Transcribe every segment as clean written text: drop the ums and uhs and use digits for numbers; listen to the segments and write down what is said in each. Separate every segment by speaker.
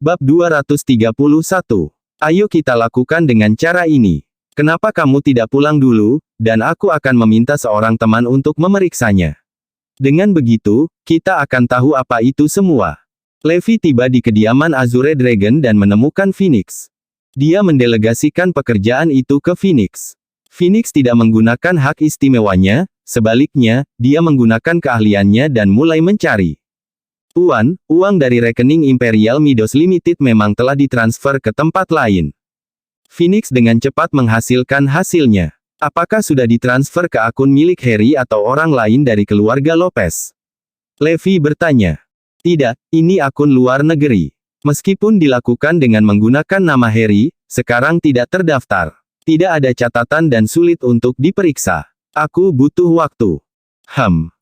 Speaker 1: Bab 231. Ayo kita lakukan dengan cara ini. Kenapa kamu tidak pulang dulu, dan aku akan meminta seorang teman untuk memeriksanya. Dengan begitu, kita akan tahu apa itu semua. Levi tiba di kediaman Azure Dragon dan menemukan Phoenix. Dia mendelegasikan pekerjaan itu ke Phoenix. Phoenix tidak menggunakan hak istimewanya, sebaliknya, dia menggunakan keahliannya dan mulai mencari. Tuan, uang dari rekening Imperial Midos Limited memang telah ditransfer ke tempat lain. Phoenix dengan cepat menghasilkan hasilnya. Apakah sudah ditransfer ke akun milik Harry atau orang lain dari keluarga Lopez? Levi bertanya. Tidak, ini akun luar negeri. Meskipun dilakukan dengan menggunakan nama Harry, sekarang tidak terdaftar. Tidak ada catatan dan sulit untuk diperiksa. Aku butuh waktu.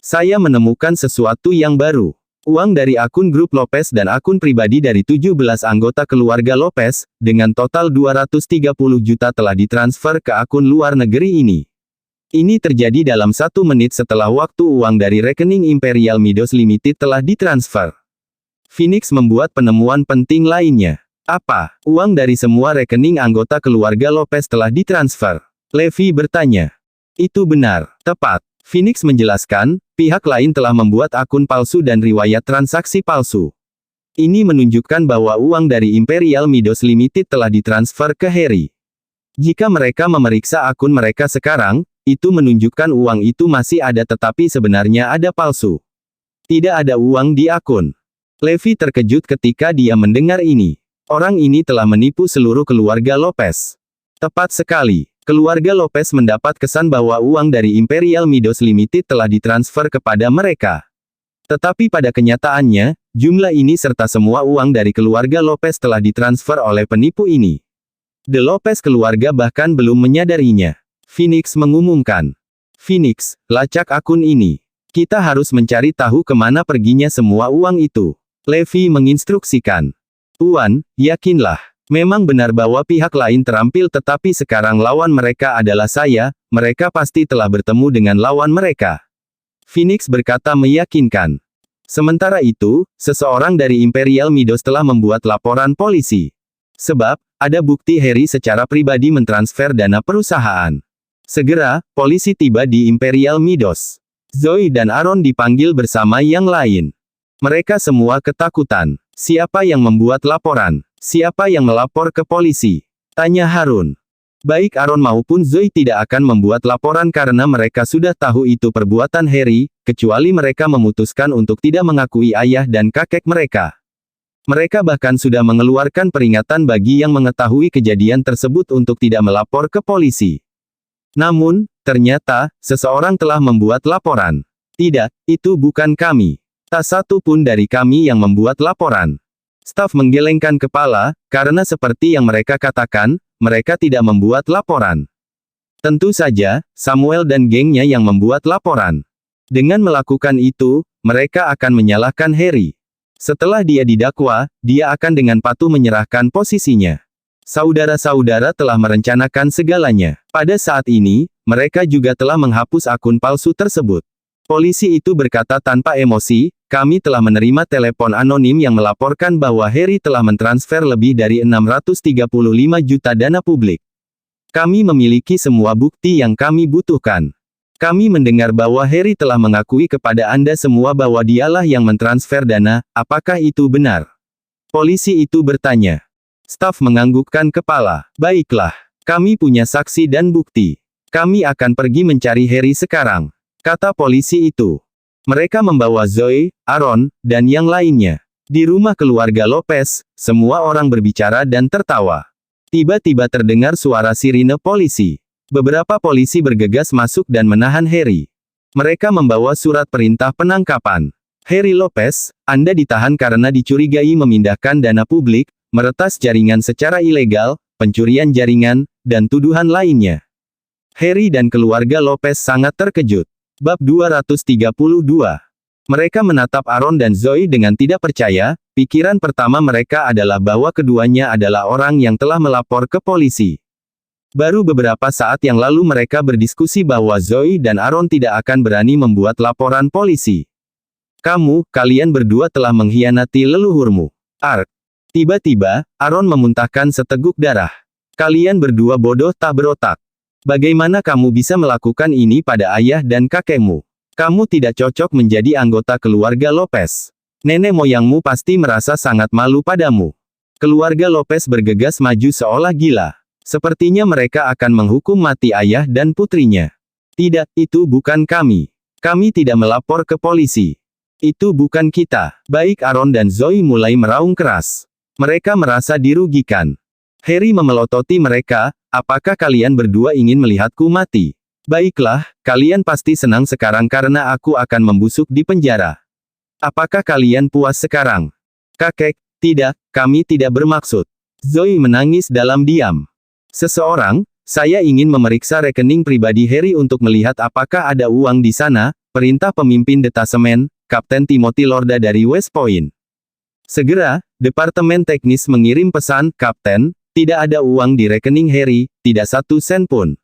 Speaker 1: Saya menemukan sesuatu yang baru. Uang dari akun grup Lopez dan akun pribadi dari 17 anggota keluarga Lopez, dengan total 230 juta telah ditransfer ke akun luar negeri ini. Ini terjadi dalam 1 menit setelah waktu uang dari rekening Imperial Midos Limited telah ditransfer. Phoenix membuat penemuan penting lainnya. Apa? Uang dari semua rekening anggota keluarga Lopez telah ditransfer? Levi bertanya. Itu benar. Tepat. Phoenix menjelaskan, pihak lain telah membuat akun palsu dan riwayat transaksi palsu. Ini menunjukkan bahwa uang dari Imperial Midos Limited telah ditransfer ke Harry. Jika mereka memeriksa akun mereka sekarang, itu menunjukkan uang itu masih ada tetapi sebenarnya ada palsu. Tidak ada uang di akun. Levi terkejut ketika dia mendengar ini. Orang ini telah menipu seluruh keluarga Lopez. Tepat sekali. Keluarga Lopez mendapat kesan bahwa uang dari Imperial Midos Limited telah ditransfer kepada mereka. Tetapi pada kenyataannya, jumlah ini serta semua uang dari keluarga Lopez telah ditransfer oleh penipu ini. The Lopez keluarga bahkan belum menyadarinya. Phoenix mengumumkan. Phoenix, lacak akun ini. Kita harus mencari tahu kemana perginya semua uang itu. Levi menginstruksikan. Tuan, yakinlah. Memang benar bahwa pihak lain terampil tetapi sekarang lawan mereka adalah saya, mereka pasti telah bertemu dengan lawan mereka. Phoenix berkata meyakinkan. Sementara itu, seseorang dari Imperial Midos telah membuat laporan polisi. Sebab, ada bukti Harry secara pribadi mentransfer dana perusahaan. Segera, polisi tiba di Imperial Midos. Zoe dan Aaron dipanggil bersama yang lain. Mereka semua ketakutan. Siapa yang membuat laporan? Siapa yang melapor ke polisi? Tanya Harun. Baik Aaron maupun Zoe tidak akan membuat laporan karena mereka sudah tahu itu perbuatan Harry, kecuali mereka memutuskan untuk tidak mengakui ayah dan kakek mereka. Mereka bahkan sudah mengeluarkan peringatan bagi yang mengetahui kejadian tersebut untuk tidak melapor ke polisi. Namun, ternyata, seseorang telah membuat laporan. Tidak, itu bukan kami. Tak satu pun dari kami yang membuat laporan. Staf menggelengkan kepala, karena seperti yang mereka katakan, mereka tidak membuat laporan. Tentu saja, Samuel dan gengnya yang membuat laporan. Dengan melakukan itu, mereka akan menyalahkan Harry. Setelah dia didakwa, dia akan dengan patuh menyerahkan posisinya. Saudara-saudara telah merencanakan segalanya. Pada saat ini, mereka juga telah menghapus akun palsu tersebut. Polisi itu berkata tanpa emosi, kami telah menerima telepon anonim yang melaporkan bahwa Harry telah mentransfer lebih dari 635 juta dana publik. Kami memiliki semua bukti yang kami butuhkan. Kami mendengar bahwa Harry telah mengakui kepada Anda semua bahwa dialah yang mentransfer dana, apakah itu benar? Polisi itu bertanya. Staf menganggukkan kepala. Baiklah, kami punya saksi dan bukti. Kami akan pergi mencari Harry sekarang, kata polisi itu. Mereka membawa Zoe, Aaron, dan yang lainnya. Di rumah keluarga Lopez, semua orang berbicara dan tertawa. Tiba-tiba terdengar suara sirine polisi. Beberapa polisi bergegas masuk dan menahan Harry. Mereka membawa surat perintah penangkapan. Harry Lopez, Anda ditahan karena dicurigai memindahkan dana publik, meretas jaringan secara ilegal, pencurian jaringan, dan tuduhan lainnya. Harry dan keluarga Lopez sangat terkejut. Bab 232. Mereka menatap Aaron dan Zoe dengan tidak percaya, pikiran pertama mereka adalah bahwa keduanya adalah orang yang telah melapor ke polisi. Baru beberapa saat yang lalu mereka berdiskusi bahwa Zoe dan Aaron tidak akan berani membuat laporan polisi. Kalian berdua telah mengkhianati leluhurmu. Ark. Tiba-tiba, Aaron memuntahkan seteguk darah. Kalian berdua bodoh tak berotak. Bagaimana kamu bisa melakukan ini pada ayah dan kakekmu? Kamu tidak cocok menjadi anggota keluarga Lopez. Nenek moyangmu pasti merasa sangat malu padamu. Keluarga Lopez bergegas maju seolah gila. Sepertinya mereka akan menghukum mati ayah dan putrinya. Tidak, itu bukan kami. Kami tidak melapor ke polisi. Itu bukan kita. Baik Aaron dan Zoe mulai meraung keras. Mereka merasa dirugikan. Harry memelototi mereka, apakah kalian berdua ingin melihatku mati? Baiklah, kalian pasti senang sekarang karena aku akan membusuk di penjara. Apakah kalian puas sekarang? Kakek, tidak, kami tidak bermaksud. Zoe menangis dalam diam. Seseorang, saya ingin memeriksa rekening pribadi Harry untuk melihat apakah ada uang di sana, perintah pemimpin detasemen, Kapten Timothy Lorda dari West Point. Segera, Departemen Teknis mengirim pesan, Kapten, tidak ada uang di rekening Harry, tidak 1 sen pun.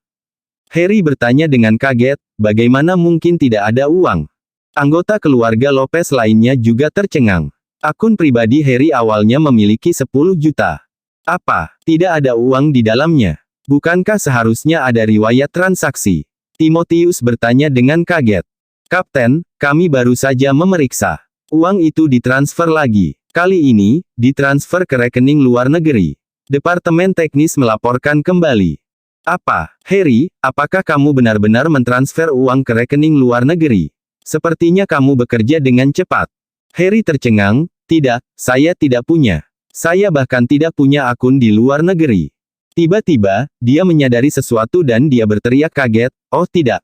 Speaker 1: Harry bertanya dengan kaget, bagaimana mungkin tidak ada uang? Anggota keluarga Lopez lainnya juga tercengang. Akun pribadi Harry awalnya memiliki 10 juta. Apa? Tidak ada uang di dalamnya? Bukankah seharusnya ada riwayat transaksi? Timotius bertanya dengan kaget. Kapten, kami baru saja memeriksa. Uang itu ditransfer lagi. Kali ini, ditransfer ke rekening luar negeri. Departemen Teknis melaporkan kembali. Apa, Harry, apakah kamu benar-benar mentransfer uang ke rekening luar negeri? Sepertinya kamu bekerja dengan cepat. Harry tercengang, tidak, saya tidak punya. Saya bahkan tidak punya akun di luar negeri. Tiba-tiba, dia menyadari sesuatu dan dia berteriak kaget, oh tidak.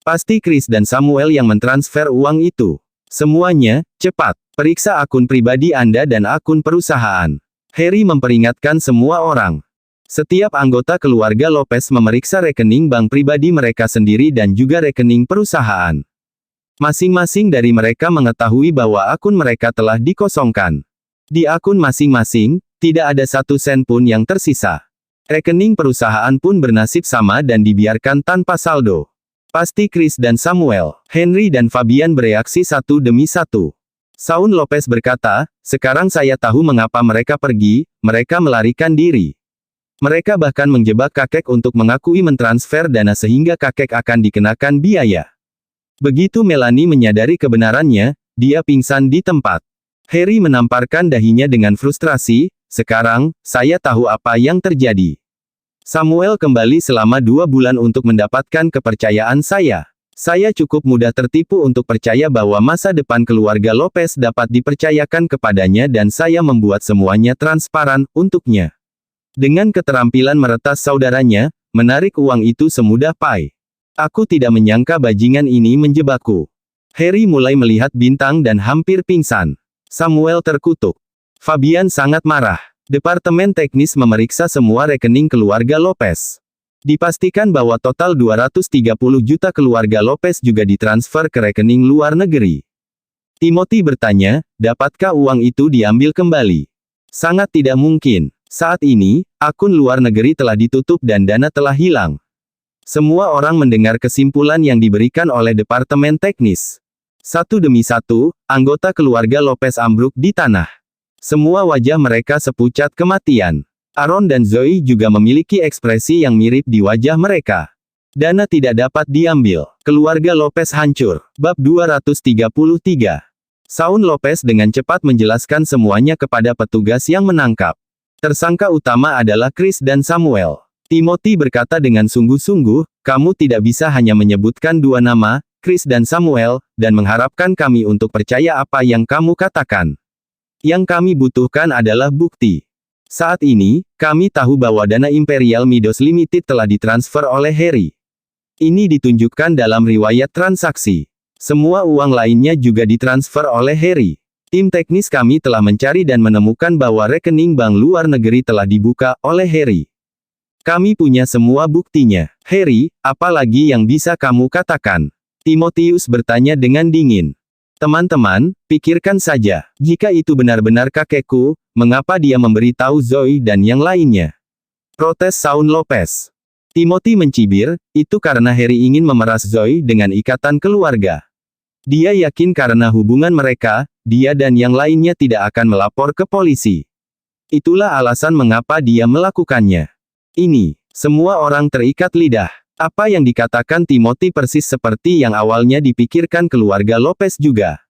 Speaker 1: Pasti Chris dan Samuel yang mentransfer uang itu. Semuanya, cepat, periksa akun pribadi Anda dan akun perusahaan. Harry memperingatkan semua orang. Setiap anggota keluarga Lopez memeriksa rekening bank pribadi mereka sendiri dan juga rekening perusahaan. Masing-masing dari mereka mengetahui bahwa akun mereka telah dikosongkan. Di akun masing-masing, tidak ada 1 sen pun yang tersisa. Rekening perusahaan pun bernasib sama dan dibiarkan tanpa saldo. Pasti Chris dan Samuel, Henry dan Fabian bereaksi satu demi satu. Shaun Lopez berkata, sekarang saya tahu mengapa mereka pergi, mereka melarikan diri. Mereka bahkan menjebak kakek untuk mengakui mentransfer dana sehingga kakek akan dikenakan biaya. Begitu Melanie menyadari kebenarannya, dia pingsan di tempat. Harry menamparkan dahinya dengan frustrasi, sekarang, saya tahu apa yang terjadi. Samuel kembali selama 2 bulan untuk mendapatkan kepercayaan saya. Saya cukup mudah tertipu untuk percaya bahwa masa depan keluarga Lopez dapat dipercayakan kepadanya dan saya membuat semuanya transparan untuknya. Dengan keterampilan meretas saudaranya, menarik uang itu semudah pai. Aku tidak menyangka bajingan ini menjebakku. Harry mulai melihat bintang dan hampir pingsan. Samuel terkutuk. Fabian sangat marah. Departemen Teknis memeriksa semua rekening keluarga Lopez. Dipastikan bahwa total 230 juta keluarga Lopez juga ditransfer ke rekening luar negeri. Timothy bertanya, dapatkah uang itu diambil kembali? Sangat tidak mungkin. Saat ini, akun luar negeri telah ditutup dan dana telah hilang. Semua orang mendengar kesimpulan yang diberikan oleh Departemen Teknis. Satu demi satu, anggota keluarga Lopez ambruk di tanah. Semua wajah mereka sepucat kematian. Aaron dan Zoe juga memiliki ekspresi yang mirip di wajah mereka. Dana tidak dapat diambil. Keluarga Lopez hancur. Bab 233. Shaun Lopez dengan cepat menjelaskan semuanya kepada petugas yang menangkap. Tersangka utama adalah Chris dan Samuel. Timothy berkata dengan sungguh-sungguh, kamu tidak bisa hanya menyebutkan 2 nama, Chris dan Samuel, dan mengharapkan kami untuk percaya apa yang kamu katakan. Yang kami butuhkan adalah bukti. Saat ini, kami tahu bahwa dana Imperial Midos Limited telah ditransfer oleh Harry. Ini ditunjukkan dalam riwayat transaksi. Semua uang lainnya juga ditransfer oleh Harry. Tim teknis kami telah mencari dan menemukan bahwa rekening bank luar negeri telah dibuka oleh Harry. Kami punya semua buktinya. Harry, apa lagi yang bisa kamu katakan? Timotius bertanya dengan dingin. Teman-teman, pikirkan saja, jika itu benar-benar kakekku, mengapa dia memberitahu Zoe dan yang lainnya? Protes Shaun Lopez. Timothy mencibir, itu karena Harry ingin memeras Zoe dengan ikatan keluarga. Dia yakin karena hubungan mereka, dia dan yang lainnya tidak akan melapor ke polisi. Itulah alasan mengapa dia melakukannya. Ini, semua orang terikat lidah. Apa yang dikatakan Timothy persis seperti yang awalnya dipikirkan keluarga Lopez juga.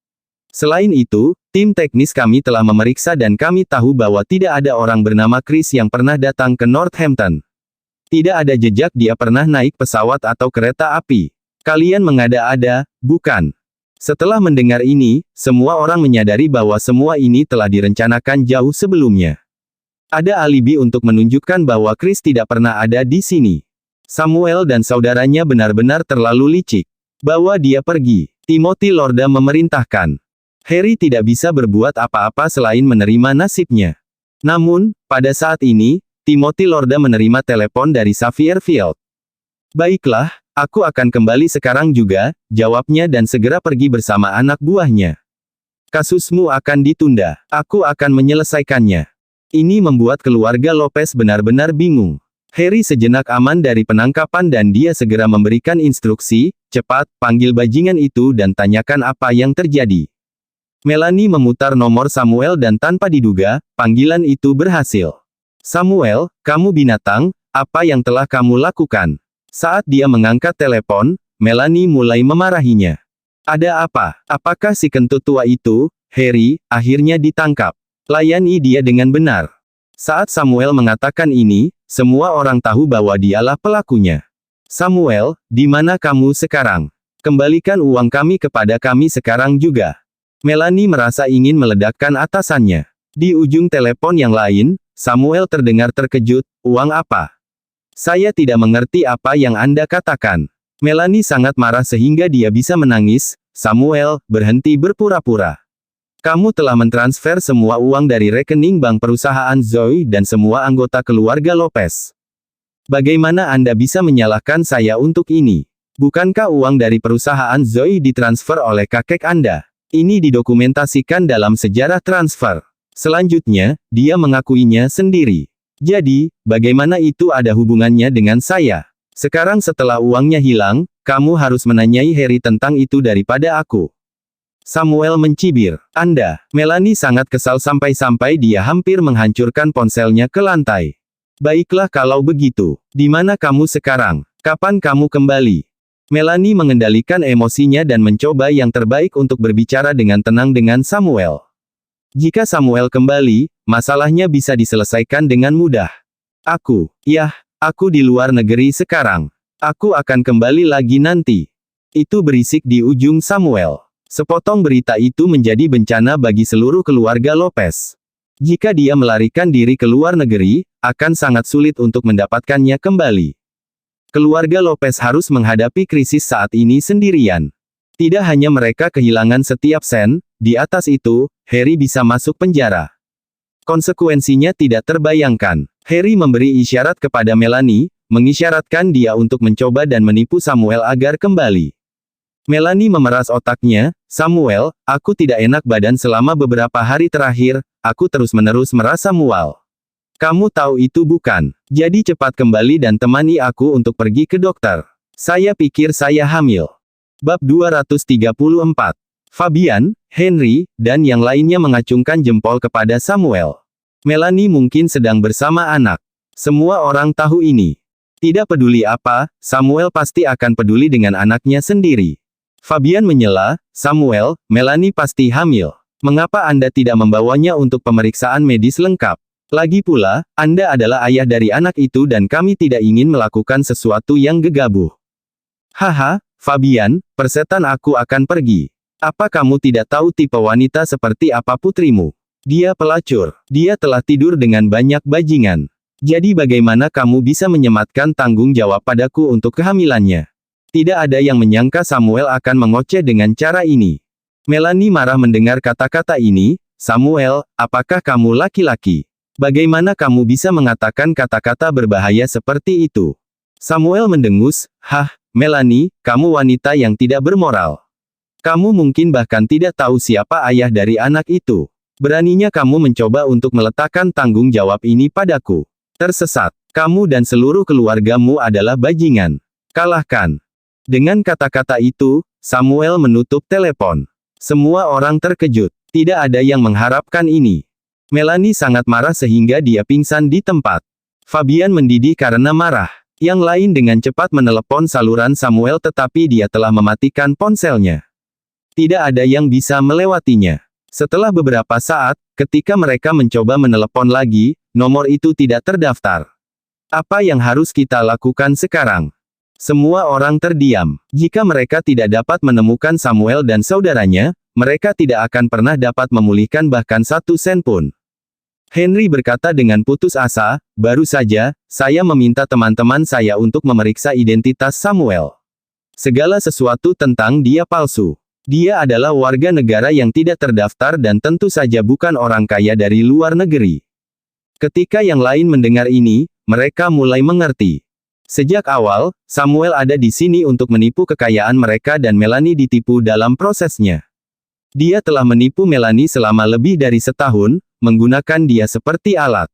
Speaker 1: Selain itu, tim teknis kami telah memeriksa dan kami tahu bahwa tidak ada orang bernama Chris yang pernah datang ke Northampton. Tidak ada jejak dia pernah naik pesawat atau kereta api. Kalian mengada-ada, bukan? Setelah mendengar ini, semua orang menyadari bahwa semua ini telah direncanakan jauh sebelumnya. Ada alibi untuk menunjukkan bahwa Chris tidak pernah ada di sini. Samuel dan saudaranya benar-benar terlalu licik. Bawa dia pergi. Timothy Lorda memerintahkan. Harry tidak bisa berbuat apa-apa selain menerima nasibnya. Namun, pada saat ini, Timothy Lorda menerima telepon dari Xavier Field. Baiklah, aku akan kembali sekarang juga, jawabnya dan segera pergi bersama anak buahnya. Kasusmu akan ditunda. Aku akan menyelesaikannya. Ini membuat keluarga Lopez benar-benar bingung. Harry sejenak aman dari penangkapan dan dia segera memberikan instruksi, cepat, panggil bajingan itu dan tanyakan apa yang terjadi. Melanie memutar nomor Samuel dan tanpa diduga, panggilan itu berhasil. Samuel, kamu binatang, apa yang telah kamu lakukan? Saat dia mengangkat telepon, Melanie mulai memarahinya. Ada apa? Apakah si kentut tua itu, Harry, akhirnya ditangkap? Layani dia dengan benar. Saat Samuel mengatakan ini, semua orang tahu bahwa dialah pelakunya. Samuel, di mana kamu sekarang? Kembalikan uang kami kepada kami sekarang juga. Melanie merasa ingin meledakkan atasannya. Di ujung telepon yang lain, Samuel terdengar terkejut, uang apa? Saya tidak mengerti apa yang Anda katakan. Melanie sangat marah sehingga dia bisa menangis. Samuel, berhenti berpura-pura. Kamu telah mentransfer semua uang dari rekening bank perusahaan Zoe dan semua anggota keluarga Lopez. Bagaimana Anda bisa menyalahkan saya untuk ini? Bukankah uang dari perusahaan Zoe ditransfer oleh kakek Anda? Ini didokumentasikan dalam sejarah transfer. Selanjutnya, dia mengakuinya sendiri. Jadi, bagaimana itu ada hubungannya dengan saya? Sekarang setelah uangnya hilang, kamu harus menanyai Harry tentang itu daripada aku. Samuel mencibir. Anda, Melanie sangat kesal sampai-sampai dia hampir menghancurkan ponselnya ke lantai. Baiklah kalau begitu. Di mana kamu sekarang? Kapan kamu kembali? Melanie mengendalikan emosinya dan mencoba yang terbaik untuk berbicara dengan tenang dengan Samuel. Jika Samuel kembali, masalahnya bisa diselesaikan dengan mudah. Aku di luar negeri sekarang. Aku akan kembali lagi nanti. Itu berisik di ujung Samuel. Sepotong berita itu menjadi bencana bagi seluruh keluarga Lopez. Jika dia melarikan diri ke luar negeri, akan sangat sulit untuk mendapatkannya kembali. Keluarga Lopez harus menghadapi krisis saat ini sendirian. Tidak hanya mereka kehilangan setiap sen, di atas itu, Harry bisa masuk penjara. Konsekuensinya tidak terbayangkan. Harry memberi isyarat kepada Melanie, mengisyaratkan dia untuk mencoba dan menipu Samuel agar kembali. Melanie memeras otaknya, Samuel, aku tidak enak badan selama beberapa hari terakhir, aku terus-menerus merasa mual. Kamu tahu itu bukan? Jadi cepat kembali dan temani aku untuk pergi ke dokter. Saya pikir saya hamil. Bab 234. Fabian, Henry, dan yang lainnya mengacungkan jempol kepada Samuel. Melanie mungkin sedang bersama anak. Semua orang tahu ini. Tidak peduli apa, Samuel pasti akan peduli dengan anaknya sendiri. Fabian menyela, Samuel, Melanie pasti hamil. Mengapa Anda tidak membawanya untuk pemeriksaan medis lengkap? Lagi pula, Anda adalah ayah dari anak itu dan kami tidak ingin melakukan sesuatu yang gegabah. Haha, Fabian, persetan aku akan pergi. Apa kamu tidak tahu tipe wanita seperti apa putrimu? Dia pelacur. Dia telah tidur dengan banyak bajingan. Jadi bagaimana kamu bisa menyematkan tanggung jawab padaku untuk kehamilannya? Tidak ada yang menyangka Samuel akan mengoceh dengan cara ini. Melanie marah mendengar kata-kata ini, Samuel, apakah kamu laki-laki? Bagaimana kamu bisa mengatakan kata-kata berbahaya seperti itu? Samuel mendengus, Melanie, kamu wanita yang tidak bermoral. Kamu mungkin bahkan tidak tahu siapa ayah dari anak itu. Beraninya kamu mencoba untuk meletakkan tanggung jawab ini padaku. Tersesat. Kamu dan seluruh keluargamu adalah bajingan. Kalahkan. Dengan kata-kata itu, Samuel menutup telepon. Semua orang terkejut. Tidak ada yang mengharapkan ini. Melanie sangat marah sehingga dia pingsan di tempat. Fabian mendidih karena marah. Yang lain dengan cepat menelepon saluran Samuel tetapi dia telah mematikan ponselnya. Tidak ada yang bisa melewatinya. Setelah beberapa saat, ketika mereka mencoba menelepon lagi, nomor itu tidak terdaftar. Apa yang harus kita lakukan sekarang? Semua orang terdiam. Jika mereka tidak dapat menemukan Samuel dan saudaranya, mereka tidak akan pernah dapat memulihkan bahkan 1 sen pun. Henry berkata dengan putus asa, baru saja, saya meminta teman-teman saya untuk memeriksa identitas Samuel. Segala sesuatu tentang dia palsu. Dia adalah warga negara yang tidak terdaftar dan tentu saja bukan orang kaya dari luar negeri. Ketika yang lain mendengar ini, mereka mulai mengerti. Sejak awal, Samuel ada di sini untuk menipu kekayaan mereka dan Melanie ditipu dalam prosesnya. Dia telah menipu Melanie selama lebih dari setahun, menggunakan dia seperti alat.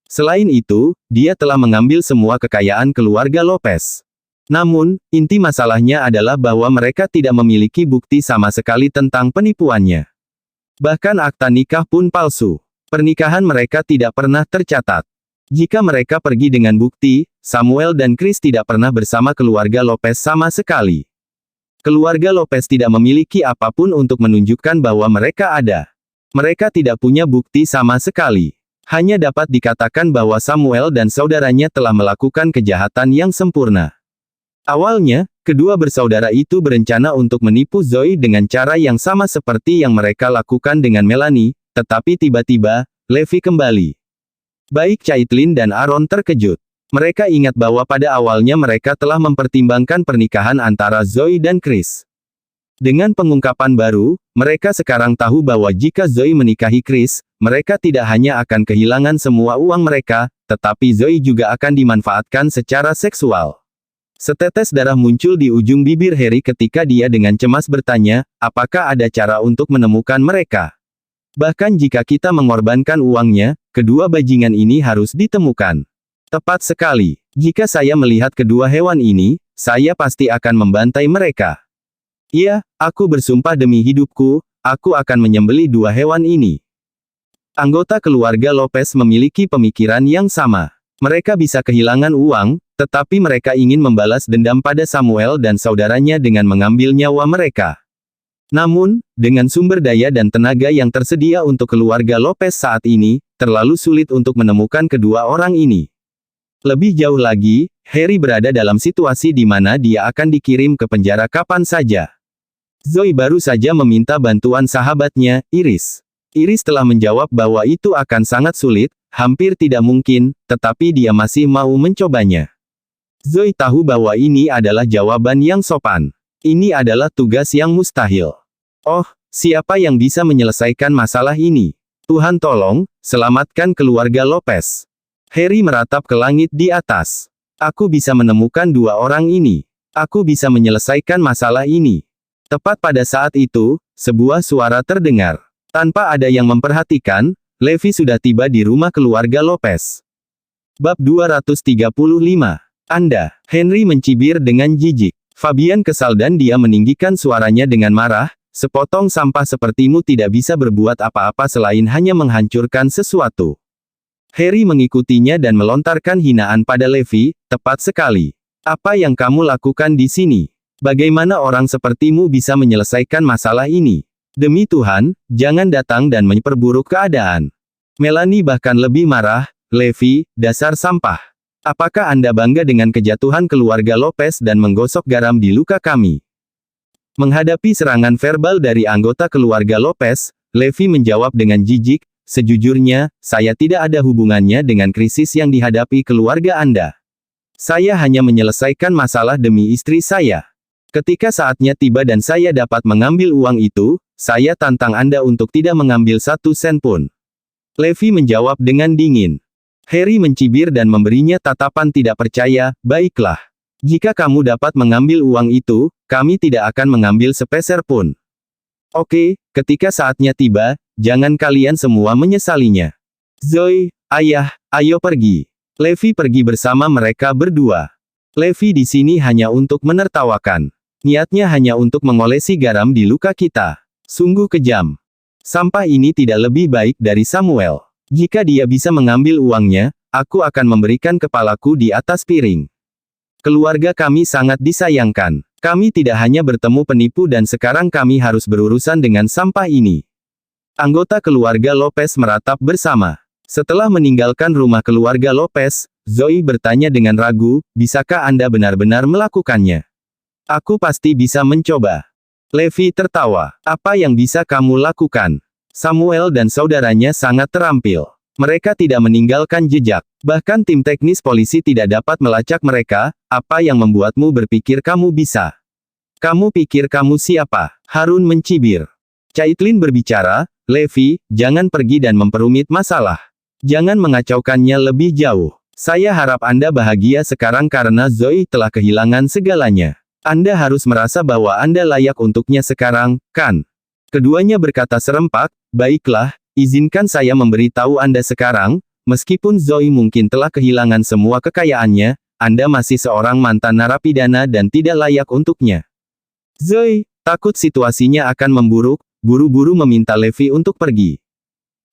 Speaker 1: Selain itu, dia telah mengambil semua kekayaan keluarga Lopez. Namun, inti masalahnya adalah bahwa mereka tidak memiliki bukti sama sekali tentang penipuannya. Bahkan akta nikah pun palsu. Pernikahan mereka tidak pernah tercatat. Jika mereka pergi dengan bukti, Samuel dan Chris tidak pernah bersama keluarga Lopez sama sekali. Keluarga Lopez tidak memiliki apapun untuk menunjukkan bahwa mereka ada. Mereka tidak punya bukti sama sekali. Hanya dapat dikatakan bahwa Samuel dan saudaranya telah melakukan kejahatan yang sempurna. Awalnya, kedua bersaudara itu berencana untuk menipu Zoe dengan cara yang sama seperti yang mereka lakukan dengan Melanie, tetapi tiba-tiba, Levi kembali. Baik Caitlin dan Aaron terkejut. Mereka ingat bahwa pada awalnya mereka telah mempertimbangkan pernikahan antara Zoe dan Chris. Dengan pengungkapan baru, mereka sekarang tahu bahwa jika Zoe menikahi Chris, mereka tidak hanya akan kehilangan semua uang mereka, tetapi Zoe juga akan dimanfaatkan secara seksual. Setetes darah muncul di ujung bibir Harry ketika dia dengan cemas bertanya, apakah ada cara untuk menemukan mereka? Bahkan jika kita mengorbankan uangnya, kedua bajingan ini harus ditemukan. Tepat sekali. Jika saya melihat kedua hewan ini, saya pasti akan membantai mereka. Iya, aku bersumpah demi hidupku, aku akan menyembelih 2 hewan ini. Anggota keluarga Lopez memiliki pemikiran yang sama. Mereka bisa kehilangan uang, tetapi mereka ingin membalas dendam pada Samuel dan saudaranya dengan mengambil nyawa mereka. Namun, dengan sumber daya dan tenaga yang tersedia untuk keluarga Lopez saat ini, terlalu sulit untuk menemukan kedua orang ini. Lebih jauh lagi, Harry berada dalam situasi di mana dia akan dikirim ke penjara kapan saja. Zoe baru saja meminta bantuan sahabatnya, Iris. Iris telah menjawab bahwa itu akan sangat sulit, hampir tidak mungkin, tetapi dia masih mau mencobanya. Zoe tahu bahwa ini adalah jawaban yang sopan. Ini adalah tugas yang mustahil. Oh, siapa yang bisa menyelesaikan masalah ini? Tuhan tolong, selamatkan keluarga Lopez. Harry meratap ke langit di atas. Aku bisa menemukan 2 orang ini. Aku bisa menyelesaikan masalah ini. Tepat pada saat itu, sebuah suara terdengar. Tanpa ada yang memperhatikan, Levi sudah tiba di rumah keluarga Lopez. Bab 235. Anda, Henry mencibir dengan jijik. Fabian kesal dan dia meninggikan suaranya dengan marah, sepotong sampah sepertimu tidak bisa berbuat apa-apa selain hanya menghancurkan sesuatu. Harry mengikutinya dan melontarkan hinaan pada Levi, tepat sekali. Apa yang kamu lakukan di sini? Bagaimana orang sepertimu bisa menyelesaikan masalah ini? Demi Tuhan, jangan datang dan memperburuk keadaan. Melanie bahkan lebih marah, Levi, dasar sampah. Apakah Anda bangga dengan kejatuhan keluarga Lopez dan menggosok garam di luka kami? Menghadapi serangan verbal dari anggota keluarga Lopez, Levi menjawab dengan jijik, sejujurnya, saya tidak ada hubungannya dengan krisis yang dihadapi keluarga Anda. Saya hanya menyelesaikan masalah demi istri saya. Ketika saatnya tiba dan saya dapat mengambil uang itu, saya tantang Anda untuk tidak mengambil 1 sen pun. Levi menjawab dengan dingin. Harry mencibir dan memberinya tatapan tidak percaya, baiklah. Jika kamu dapat mengambil uang itu, kami tidak akan mengambil sepeser pun. Oke, ketika saatnya tiba, jangan kalian semua menyesalinya. Zoe, ayah, ayo pergi. Levi pergi bersama mereka berdua. Levi di sini hanya untuk menertawakan. Niatnya hanya untuk mengolesi garam di luka kita. Sungguh kejam. Sampah ini tidak lebih baik dari Samuel. Jika dia bisa mengambil uangnya, aku akan memberikan kepalaku di atas piring. Keluarga kami sangat disayangkan. Kami tidak hanya bertemu penipu dan sekarang kami harus berurusan dengan sampah ini. Anggota keluarga Lopez meratap bersama. Setelah meninggalkan rumah keluarga Lopez, Zoe bertanya dengan ragu, bisakah Anda benar-benar melakukannya? Aku pasti bisa mencoba. Levi tertawa. Apa yang bisa kamu lakukan? Samuel dan saudaranya sangat terampil. Mereka tidak meninggalkan jejak. Bahkan tim teknis polisi tidak dapat melacak mereka. Apa yang membuatmu berpikir kamu bisa? Kamu pikir kamu siapa? Harun mencibir. Caitlin berbicara, Levi, jangan pergi dan memperumit masalah. Jangan mengacaukannya lebih jauh. Saya harap Anda bahagia sekarang karena Zoe telah kehilangan segalanya. Anda harus merasa bahwa Anda layak untuknya sekarang, kan? Keduanya berkata serempak, baiklah, izinkan saya memberitahu Anda sekarang, meskipun Zoe mungkin telah kehilangan semua kekayaannya, Anda masih seorang mantan narapidana dan tidak layak untuknya. Zoe, takut situasinya akan memburuk, buru-buru meminta Levi untuk pergi.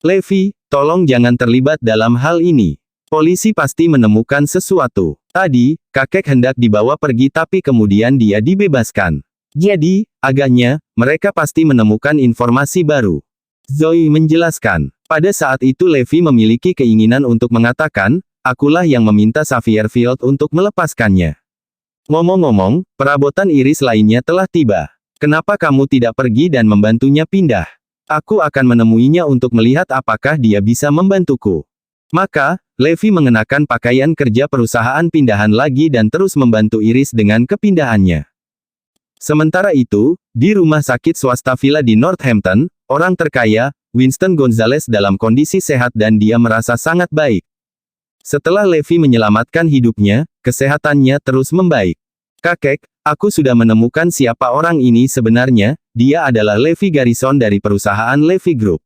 Speaker 1: Levi, tolong jangan terlibat dalam hal ini. Polisi pasti menemukan sesuatu. Tadi, kakek hendak dibawa pergi tapi kemudian dia dibebaskan. Jadi, agaknya, mereka pasti menemukan informasi baru. Zoe menjelaskan. Pada saat itu Levi memiliki keinginan untuk mengatakan, akulah yang meminta Xavier Field untuk melepaskannya. Ngomong-ngomong, perabotan iris lainnya telah tiba. Kenapa kamu tidak pergi dan membantunya pindah? Aku akan menemuinya untuk melihat apakah dia bisa membantuku. Maka, Levi mengenakan pakaian kerja perusahaan pindahan lagi dan terus membantu Iris dengan kepindahannya. Sementara itu, di rumah sakit swasta villa di Northampton, orang terkaya, Winston Gonzales dalam kondisi sehat dan dia merasa sangat baik. Setelah Levi menyelamatkan hidupnya, kesehatannya terus membaik. Kakek, aku sudah menemukan siapa orang ini sebenarnya, dia adalah Levi Garrison dari perusahaan Levi Group.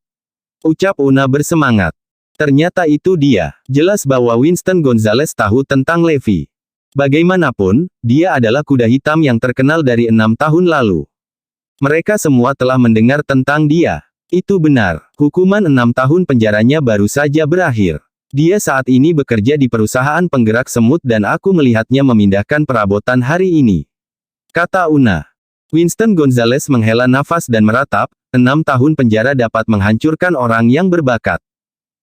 Speaker 1: Ucap Una bersemangat. Ternyata itu dia. Jelas bahwa Winston Gonzales tahu tentang Levi. Bagaimanapun, dia adalah kuda hitam yang terkenal dari 6 tahun lalu. Mereka semua telah mendengar tentang dia. Itu benar. Hukuman 6 tahun penjaranya baru saja berakhir. Dia saat ini bekerja di perusahaan penggerak semut dan aku melihatnya memindahkan perabotan hari ini. Kata Una. Winston Gonzales menghela nafas dan meratap, 6 tahun penjara dapat menghancurkan orang yang berbakat.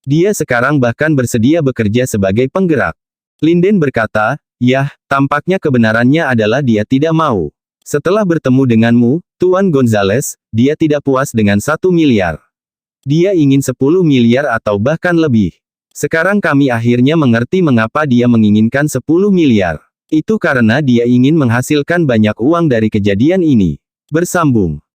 Speaker 1: Dia sekarang bahkan bersedia bekerja sebagai penggerak. Linden berkata, yah, tampaknya kebenarannya adalah dia tidak mau. Setelah bertemu denganmu, Tuan Gonzales, dia tidak puas dengan 1 miliar. Dia ingin 10 miliar atau bahkan lebih. Sekarang kami akhirnya mengerti mengapa dia menginginkan 10 miliar. Itu karena dia ingin menghasilkan banyak uang dari kejadian ini. Bersambung.